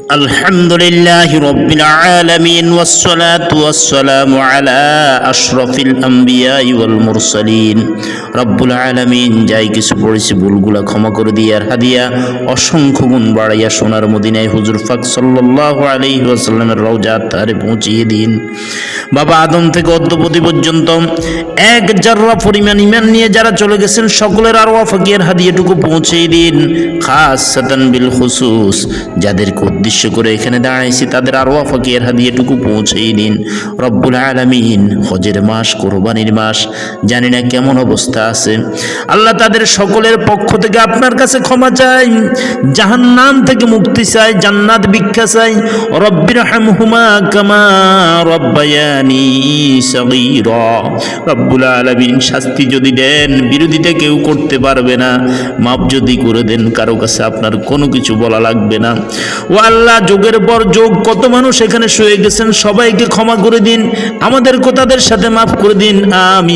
الحمد لله رب العالمين والصلاة والسلام على أشرف الأنبياء والمرسلين رب العالمين যাই কিছু পড়েছি ভুলগুলা ক্ষমা করে দিয়ে আর হাদিয়া অসংখ্য গুণ বাড়াইয়া সোনার মদিনায় হুজুর পাক সাল্লাল্লাহু আলাইহি ওয়াসাল্লামের রওজা তারে পৌঁছিয়ে দিন। বাবা আদম থেকে অদ্যপতি পর্যন্ত এক জাররা পরিমাণ ঈমান নিয়ে যারা চলে গেছেন সকলের আরওয়াহ ফাকির হাদিয়াটুকু পৌঁছিয়ে দিন। খাসাতান বিল খুসুস যাদেরকে উদ্দেশ্য করে এখানে দাঁড়াইছি তাদের আরওয়াহ ফাকির হাদিয়াটুকু পৌঁছিয়ে দিন। রব্বুল আলামিন হজের মাস, কোরবানির মাস, জানি না কেমন অবস্থা আছে আল্লাহ, তাদের সকলের পক্ষ থেকে আপনার কাছে ক্ষমা চাই, জাহান্নাম থেকে মুক্তি চাই, জান্নাত ভিক্ষা চাই। রব্বিরহামহুমা কামা রব্বায়ানি সগীরা। রব্বুল আলামিন শাস্তি যদি দেন বিরোধিতা কেউ করতে পারবে না, মাপ যদি করে দেন কারো কাছে আপনার কোনো কিছু বলা লাগবে না। ও আল্লাহ, যোগের পর যোগ কত মানুষ এখানে শুয়ে গেছেন, সবাইকে ক্ষমা করে দিন, আমাদেরকে তাদের সাথে মাফ করে দিন। আমিন।